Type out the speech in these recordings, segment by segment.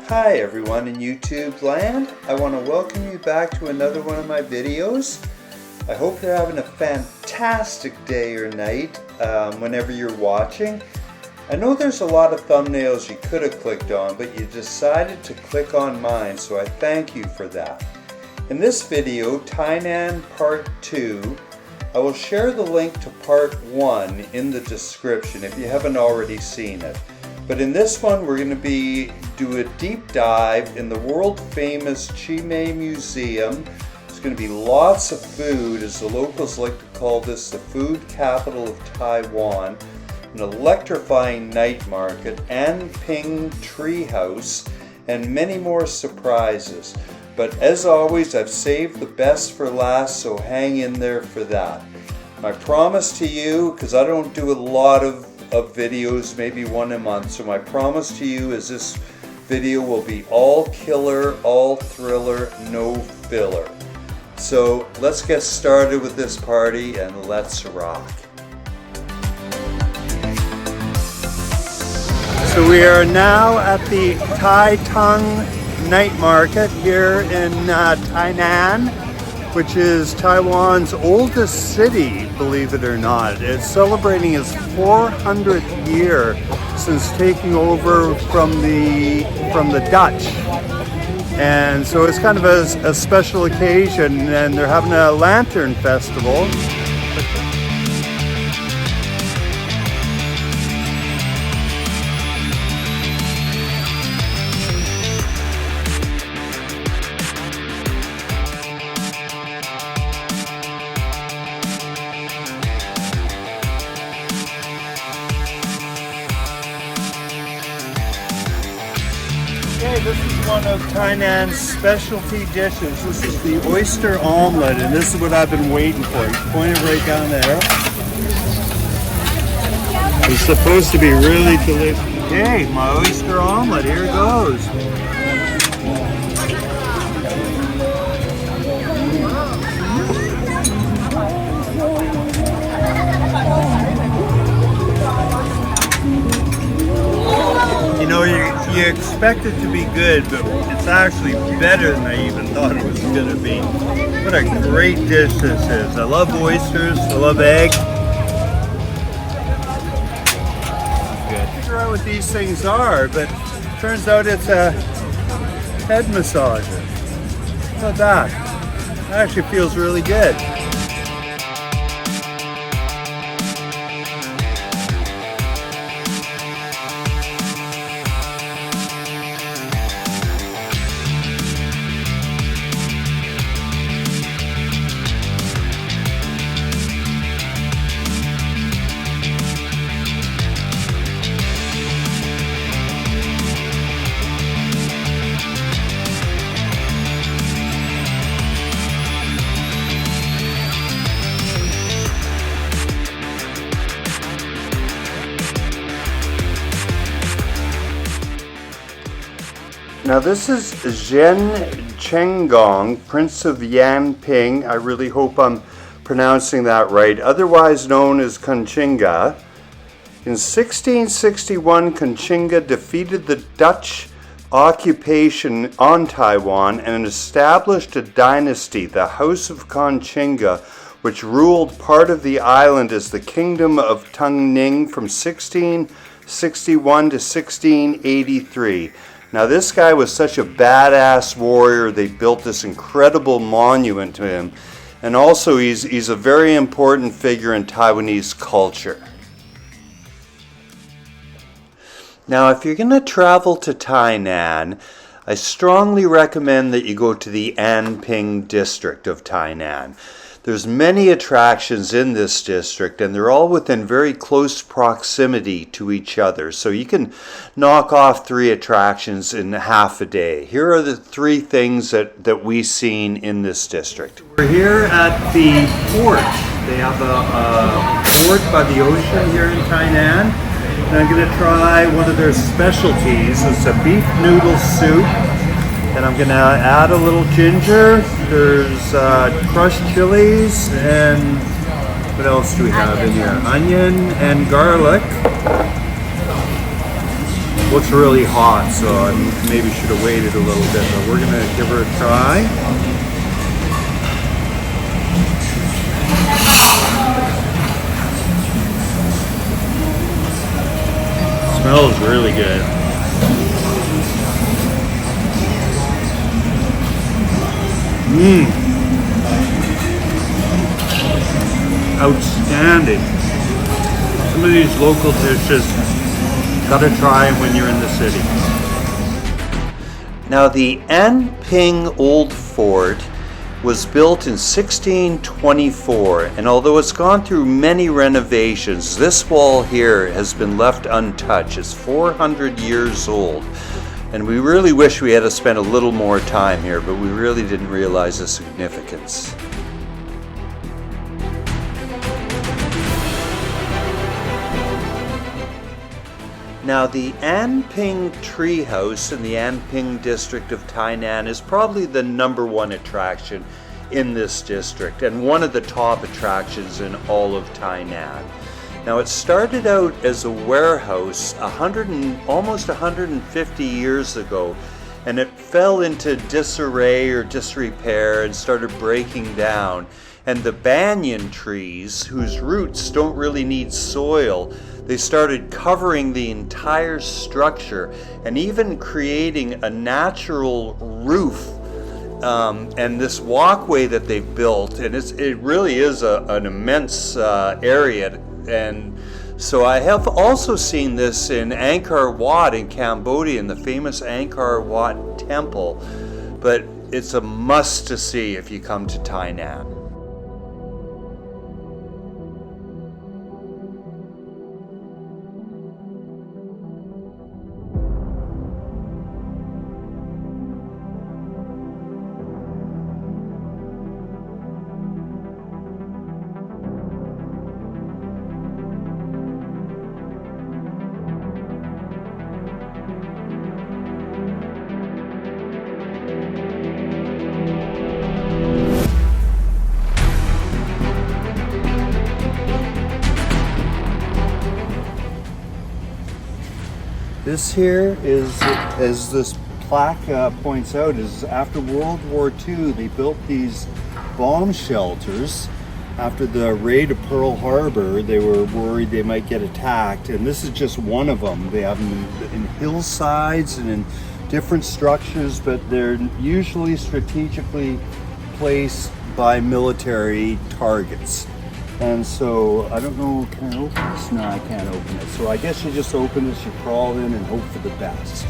Hi everyone in YouTube land. I want to welcome you back to another one of my videos. I hope you're having a fantastic day or night whenever you're watching. I know there's a lot of thumbnails you could have clicked on, but you decided to click on mine, so I thank you for that. In this video, Tainan Part 2, I will share the link to Part 1 in the description if you haven't already seen it. But in this one, we're going to do a deep dive in the world famous Chime Museum. There's going to be lots of food, as the locals like to call this the food capital of Taiwan, an electrifying night market, Anping Treehouse, and many more surprises. But as always, I've saved the best for last, so hang in there for that. My promise to you, because I don't do a lot of videos, maybe one a month, so my promise to you is this video will be all killer, all thriller, no filler. So let's get started with this party and let's rock. So we are now at the Tainan night market here in Tainan, which is Taiwan's oldest city, believe it or not. It's celebrating its 400th year since taking over from the Dutch. And so it's kind of a special occasion, and they're having a lantern festival. This is one of Tainan's specialty dishes. This is the oyster omelet, and this is what I've been waiting for. You point it right down there. It's supposed to be really delicious. Okay, my oyster omelet, here it goes. You know, you expect it to be good, but it's actually better than I even thought it was going to be. What a great dish this is. I love oysters, I love egg. Good. I figure out what these things are, but it turns out it's a head massager. How about that? It actually feels really good. Now this is Zhen Chenggong, Prince of Anping. I really hope I'm pronouncing that right, otherwise known as Conchinga. In 1661, Conchinga defeated the Dutch occupation on Taiwan and established a dynasty, the House of Conchinga, which ruled part of the island as the Kingdom of Tainan from 1661 to 1683. Now this guy was such a badass warrior, they built this incredible monument to him. And also he's a very important figure in Taiwanese culture. Now if you're going to travel to Tainan, I strongly recommend that you go to the Anping District of Tainan. There's many attractions in this district, and they're all within very close proximity to each other. So you can knock off 3 attractions in half a day. Here are the 3 things that we've seen in this district. We're here at the port. They have a port by the ocean here in Tainan. And I'm going to try one of their specialties. It's a beef noodle soup. And I'm going to add a little ginger. There's crushed chilies, and what else do we have in here? Onion and garlic. Looks really hot, so I maybe should have waited a little bit, but we're gonna give her a try. Smells really good. Outstanding. Some of these local dishes, gotta try them when you're in the city. Now the Anping Old Fort was built in 1624, and although it's gone through many renovations, this wall here has been left untouched. It's 400 years old, and we really wish we had spent a little more time here, but we really didn't realize the significance. Now the Anping Treehouse in the Anping District of Tainan is probably the #1 attraction in this district and one of the top attractions in all of Tainan. Now it started out as a warehouse almost 150 years ago, and it fell into disarray or disrepair and started breaking down. And the banyan trees, whose roots don't really need soil, they started covering the entire structure and even creating a natural roof and this walkway that they built, and it really is an immense area. And so I have also seen this in Angkor Wat in Cambodia, in the famous Angkor Wat temple, but it's a must to see if you come to Tainan. This here is, as this plaque points out, is after World War II, they built these bomb shelters. After the raid of Pearl Harbor, they were worried they might get attacked, and this is just one of them. They have them in hillsides and in different structures, but they're usually strategically placed by military targets. And so, I don't know, can I open this? No, I can't open it. So I guess you just open this, you crawl in and hope for the best.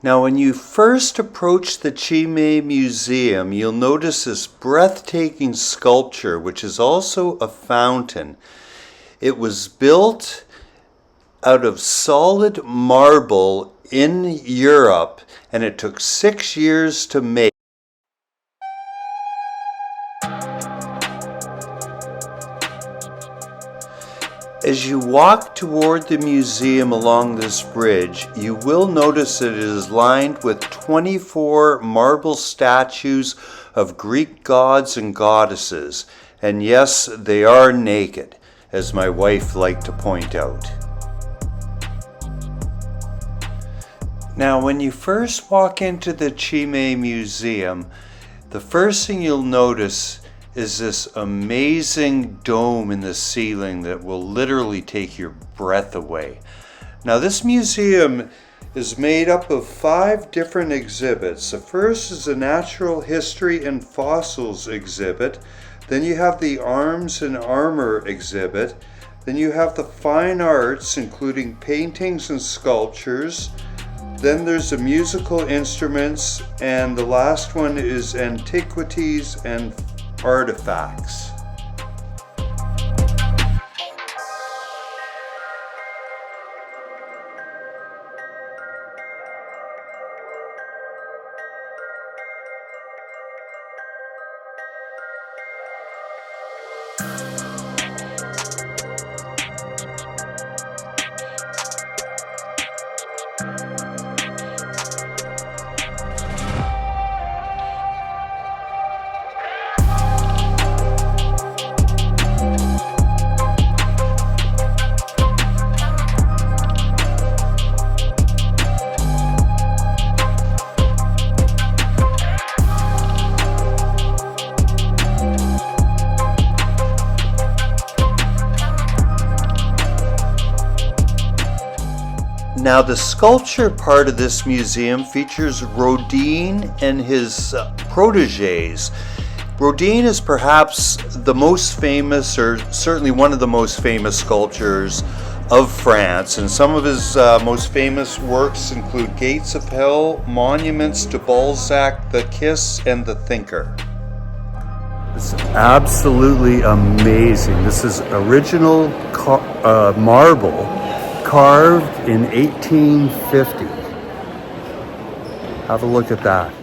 Now, when you first approach the Chime Museum, you'll notice this breathtaking sculpture, which is also a fountain. It was built out of solid marble in Europe, and it took 6 years to make. As you walk toward the museum along this bridge, you will notice that it is lined with 24 marble statues of Greek gods and goddesses. And yes, they are naked, as my wife liked to point out. Now, when you first walk into the Chime Museum, the first thing you'll notice is this amazing dome in the ceiling that will literally take your breath away. Now, this museum is made up of 5 different exhibits. The first is the Natural History and Fossils exhibit. Then you have the Arms and Armor exhibit. Then you have the Fine Arts, including paintings and sculptures. Then there's the musical instruments, and the last one is antiquities and artifacts. Now the sculpture part of this museum features Rodin and his proteges. Rodin is perhaps the most famous, or certainly one of the most famous sculptors of France, and some of his most famous works include Gates of Hell, monuments to Balzac, The Kiss, and The Thinker. It's absolutely amazing. This is original marble carved in 1850. Have a look at that.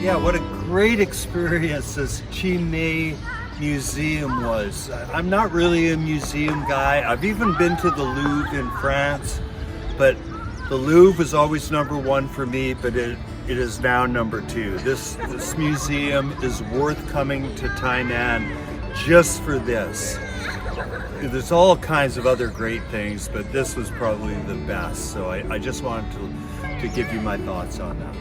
Yeah, what a great experience this Chime Museum was. I'm not really a museum guy. I've even been to the Louvre in France, but the Louvre is always number one for me, but it is now number two. This museum is worth coming to Tainan just for this. There's all kinds of other great things, but this was probably the best. So I just wanted to give you my thoughts on that.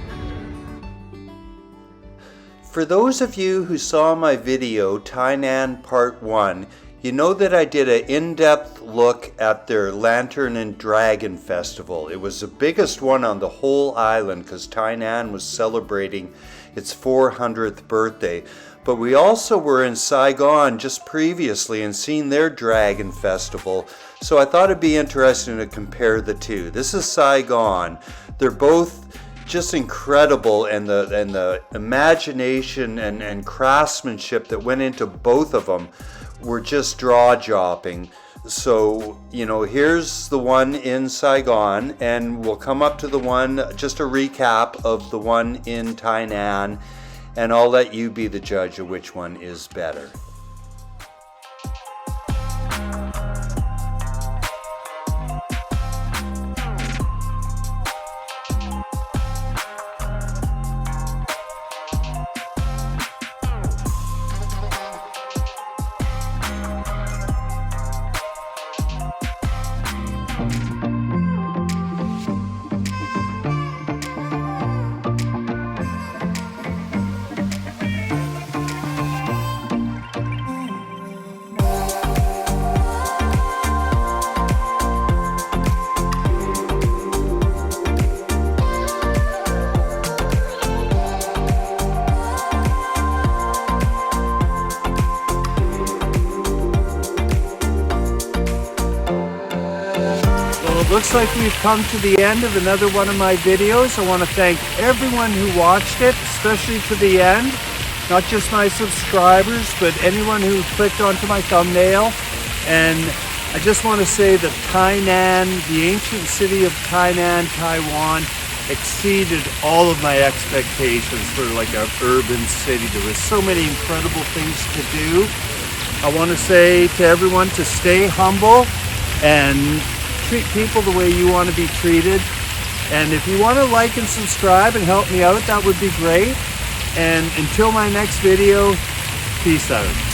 For those of you who saw my video, Tainan Part 1, you know that I did an in-depth look at their Lantern and Dragon Festival. It was the biggest one on the whole island because Tainan was celebrating its 400th birthday. But we also were in Saigon just previously and seen their Dragon Festival. So I thought it'd be interesting to compare the two. This is Saigon. They're both just incredible, and the imagination and craftsmanship that went into both of them were just jaw-dropping. So, you know, here's the one in Saigon, and we'll come up to the one, just a recap of the one in Tainan, and I'll let you be the judge of which one is better. Looks like we've come to the end of another one of my videos. I want to thank everyone who watched it, especially to the end. Not just my subscribers, but anyone who clicked onto my thumbnail. And I just want to say that Tainan, the ancient city of Tainan, Taiwan, exceeded all of my expectations for like an urban city. There was so many incredible things to do. I want to say to everyone to stay humble and treat people the way you want to be treated. And if you want to like and subscribe and help me out, that would be great. And until my next video, peace out.